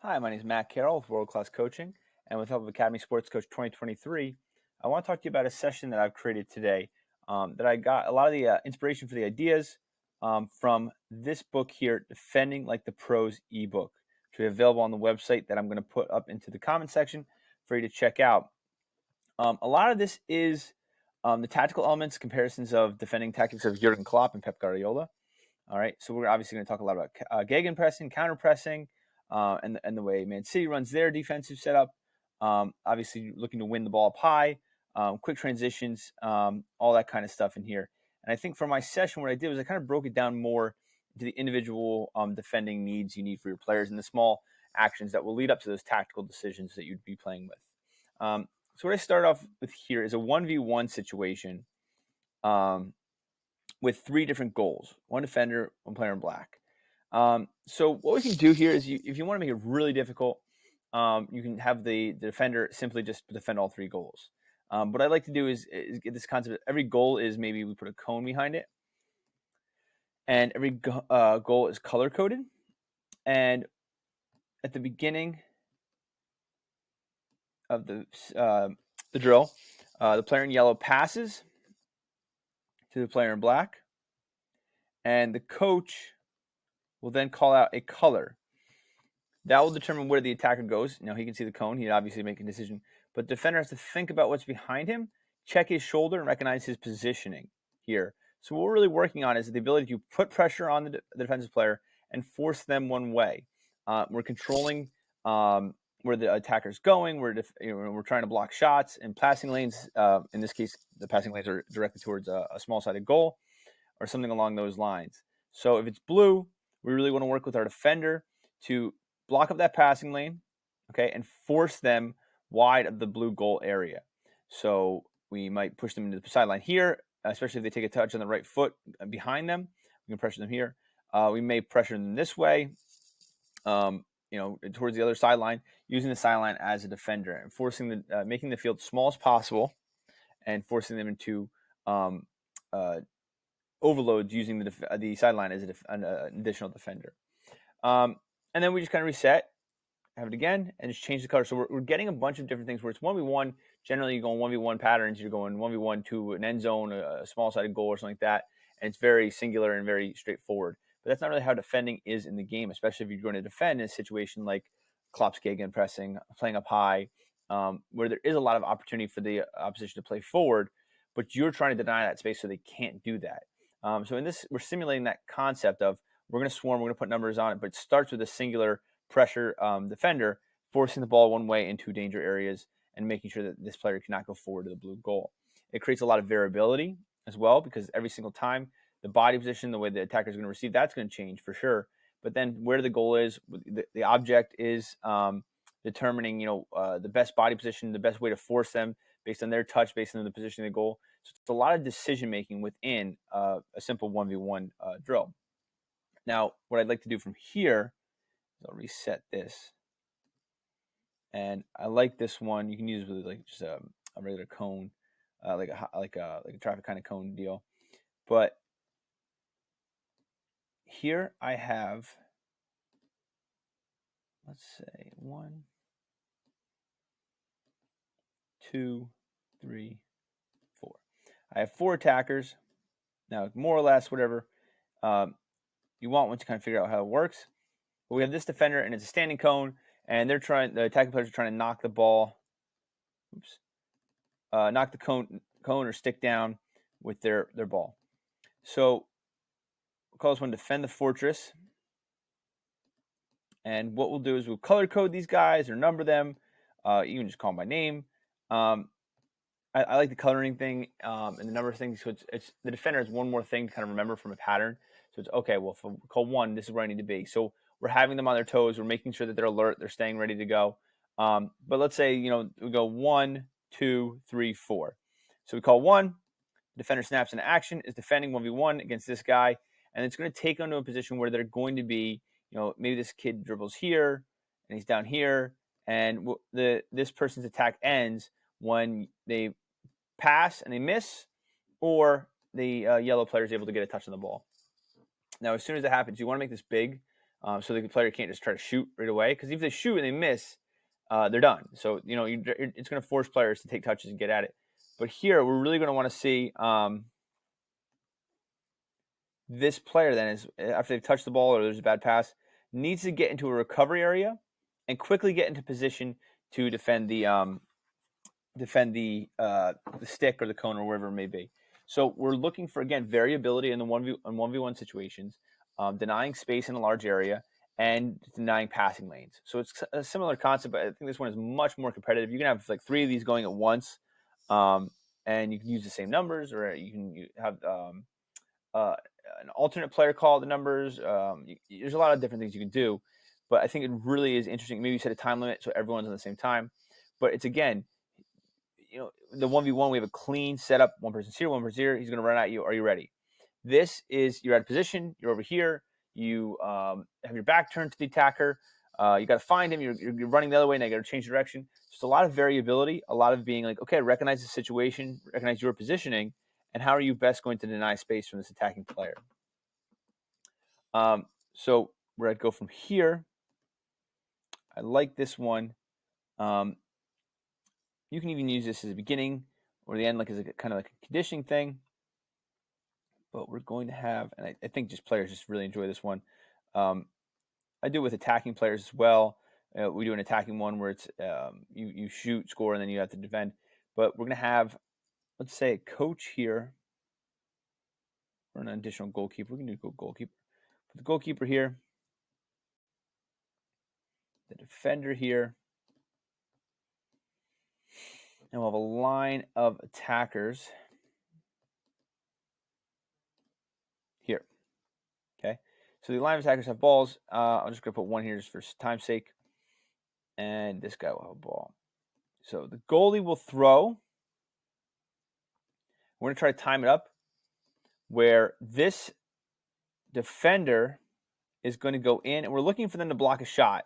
Hi, my name is Matt Carroll with World Class Coaching, and with help of Academy Sports Coach 2023, I want to talk to you about a session that I've created today. That I got a lot of the inspiration for the ideas from this book here, Defending Like the Pros ebook, which is available on the website that I'm going to put up into the comment section for you to check out. A lot of this is the tactical elements, comparisons of defending tactics of Jurgen Klopp and Pep Guardiola. All right, so we're obviously going to talk a lot about gegenpressing, counterpressing, and the way Man City runs their defensive setup. Obviously, looking to win the ball up high, quick transitions, all that kind of stuff in here. And I think for my session, what I did was I kind of broke it down more into the individual defending needs you need for your players and the small actions that will lead up to those tactical decisions that you'd be playing with. So what I start off with here is a 1v1 situation. With three different goals, one defender, one player in black. So what we can do here is if you want to make it really difficult, you can have the defender simply just defend all three goals. What I like to do is get this concept of every goal is maybe we put a cone behind it, and every goal is color-coded. And at the beginning of the drill, the player in yellow passes to the player in black, and the coach will then call out a color. That will determine where the attacker goes. Now, he can see the cone. He'd obviously make a decision. But the defender has to think about what's behind him, check his shoulder, and recognize his positioning here. So what we're really working on is the ability to put pressure on the defensive player and force them one way. We're controlling where the attacker's going. We're trying to block shots and passing lanes. In this case, the passing lanes are directed towards a small-sided goal or something along those lines. So if it's blue, we really want to work with our defender to block up that passing lane, okay, and force them wide of the blue goal area. So we might push them into the sideline here, especially if they take a touch on the right foot behind them. We can pressure them here. We may pressure them this way, towards the other sideline, using the sideline as a defender and forcing making the field small as possible, and forcing them into overloads using the sideline as an additional defender. And then we just kind of reset, have it again, and just change the color. So we're getting a bunch of different things where it's 1v1. Generally, you're going 1v1 patterns. You're going 1v1 to an end zone, a small-sided goal or something like that. And it's very singular and very straightforward. But that's not really how defending is in the game, especially if you're going to defend in a situation like Klopp's gegenpressing, playing up high, where there is a lot of opportunity for the opposition to play forward, but you're trying to deny that space so they can't do that. So in this, we're simulating that concept of we're going to swarm, we're going to put numbers on it, but it starts with a singular pressure defender, forcing the ball one way into danger areas and making sure that this player cannot go forward to the blue goal. It creates a lot of variability as well, because every single time the body position, the way the attacker is going to receive, that's going to change for sure. But then where the goal is, the object is determining, the best body position, the best way to force them based on their touch, based on the position of the goal. So it's a lot of decision making within a simple 1v1 drill. Now, what I'd like to do from here is I'll reset this. And I like this one. You can use with like just a regular cone, like a traffic kind of cone deal. But here I have, let's say 1, 2, 3, 4. I have 4 attackers. Now, more or less, whatever you want once you kind of figure out how it works. But we have this defender, and it's a standing cone, and the attacking players are trying to knock the ball. Knock the cone or stick down with their ball. So we'll call this one defend the fortress. And what we'll do is we'll color code these guys or number them. You can just call them by name. I like the coloring thing and the number of things. So it's the defender is one more thing to kind of remember from a pattern. So it's okay. Well, if we call 1, this is where I need to be. So we're having them on their toes. We're making sure that they're alert. They're staying ready to go. But let's say we go 1, 2, 3, 4. So we call 1. Defender snaps into action, is defending 1v1 against this guy, and it's going to take them to a position where they're going to be, maybe this kid dribbles here and he's down here, and this person's attack ends when they pass and they miss, or the yellow player is able to get a touch on the ball. Now, as soon as that happens, you want to make this big. so the player can't just try to shoot right away, because if they shoot and they miss, they're done. So it's going to force players to take touches and get at it. But here we're really going to want to see this player then is, after they've touched the ball or there's a bad pass, needs to get into a recovery area and quickly get into position to defend the stick or the cone or wherever it may be. So we're looking for, again, variability in the 1v1 situations, denying space in a large area, and denying passing lanes. So it's a similar concept, but I think this one is much more competitive. You can have like 3 of these going at once, and you can use the same numbers, or you can have an alternate player call the numbers. There's a lot of different things you can do, but I think it really is interesting. Maybe set a time limit so everyone's on the same time. But it's, again, the 1v1, we have a clean setup. One person's here, one person's here. He's going to run at you. Are you ready? This is, you're out of position. You're over here. You have your back turned to the attacker. You got to find him. You're running the other way, and you got to change direction. Just a lot of variability, a lot of being like, okay, recognize the situation, recognize your positioning, and how are you best going to deny space from this attacking player. So where I'd go from here, I like this one. You can even use this as a beginning or the end, like as a kind of like a conditioning thing. But we're going to have, and I think just players just really enjoy this one. I do it with attacking players as well. We do an attacking one where it's you shoot, score, and then you have to defend. But we're going to have, let's say, a coach here or an additional goalkeeper. We can do goalkeeper. Put the goalkeeper here, the defender here, and we'll have a line of attackers here. Okay, so the line of attackers have balls. I'm just going to put one here just for time's sake. And this guy will have a ball. So the goalie will throw. We're going to try to time it up where this defender is going to go in, and we're looking for them to block a shot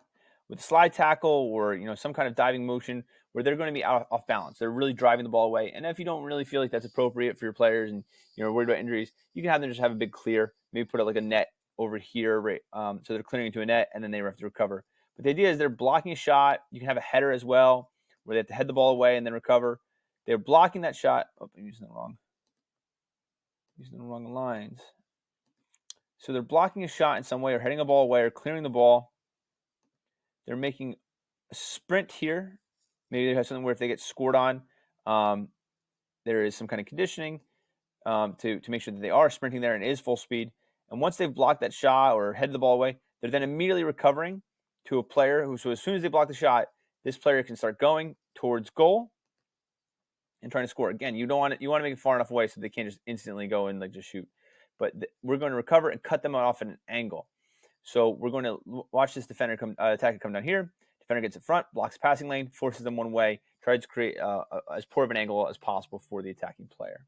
with a slide tackle or some kind of diving motion where they're going to be off balance. They're really driving the ball away. And if you don't really feel like that's appropriate for your players and you're worried about injuries, you can have them just have a big clear, maybe put it like a net over here, right? So they're clearing into a net, and then they have to recover. But the idea is they're blocking a shot. You can have a header as well, where they have to head the ball away and then recover. They're blocking that shot. Oh, I'm using the wrong lines. So they're blocking a shot in some way, or heading a ball away, or clearing the ball. They're making a sprint here. Maybe they have something where if they get scored on, there is some kind of conditioning to make sure that they are sprinting there and it is full speed. And once they've blocked that shot or headed the ball away, they're then immediately recovering to a player who, so as soon as they block the shot, this player can start going towards goal and trying to score. Again, you want to make it far enough away so they can't just instantly go and just shoot. But we're going to recover and cut them off at an angle. So we're going to watch this attacker come down here. Defender gets in front, blocks passing lane, forces them one way, tries to create as poor of an angle as possible for the attacking player.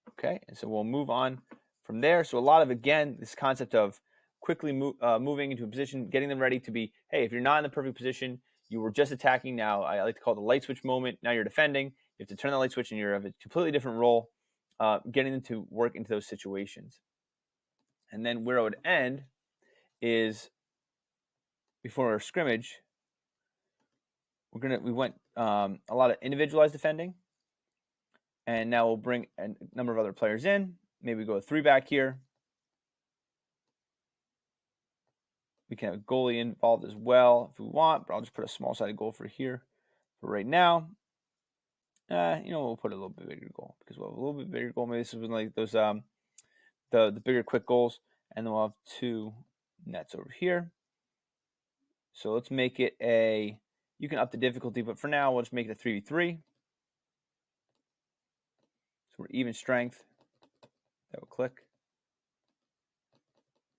Okay, and so we'll move on from there. So a lot of, again, this concept of quickly moving into a position, getting them ready to be, hey, if you're not in the perfect position, you were just attacking. Now I like to call it the light switch moment. Now you're defending. You have to turn the light switch and you're of a completely different role, getting them to work into those situations. And then where I would end is before our scrimmage, we went a lot of individualized defending, and now we'll bring a number of other players in. Maybe we go a 3-back here. We can have a goalie involved as well if we want, but I'll just put a small-sided goal for here for right now. We'll put a little bit bigger goal because we'll have a little bit bigger goal. Maybe this is like those the bigger quick goals, and then we'll have 2 nets over here. So let's make it you can up the difficulty, but for now, we'll just make it a 3v3. So we're even strength. That will click.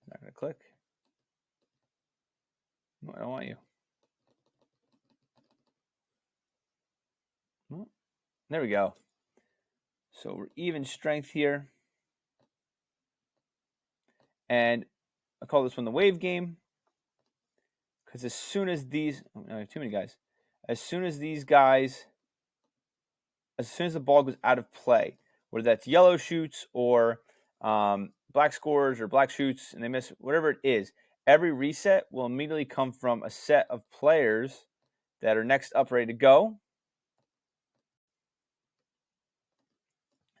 Not going to click. No, I don't want you. Well, there we go. So we're even strength here. And I call this one the wave game. Because as soon as these, I have too many guys. As soon as the ball goes out of play, whether that's yellow shoots or black scores or black shoots and they miss, whatever it is, every reset will immediately come from a set of players that are next up ready to go.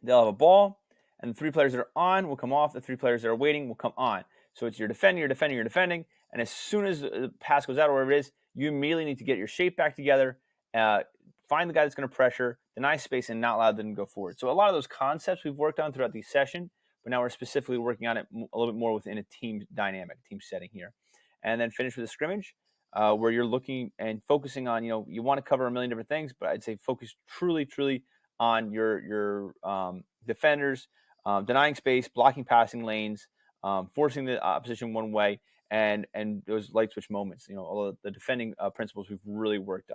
They'll have a ball, and the 3 players that are on will come off. The 3 players that are waiting will come on. So it's you're defending, you're defending, you're defending, and as soon as the pass goes out or wherever it is, you immediately need to get your shape back together, find the guy that's going to pressure, deny space, and not allow them to go forward. So a lot of those concepts we've worked on throughout the session, but now we're specifically working on it a little bit more within a team dynamic, team setting here. And then finish with a scrimmage, where you're looking and focusing on, you want to cover a million different things, but I'd say focus truly on your defenders, denying space, blocking passing lanes, forcing the opposition one way, and those light switch moments. All of the defending principles we've really worked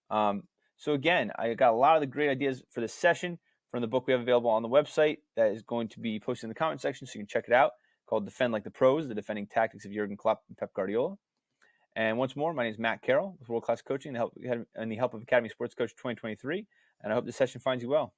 on. So again, I got a lot of the great ideas for this session from the book we have available on the website that is going to be posted in the comment section, so you can check it out, called Defend Like the Pros, the defending tactics of Jurgen Klopp and Pep Guardiola. And once more, my name is Matt Carroll with World Class Coaching and the help of Academy Sports Coach 2023. And I hope this session finds you well.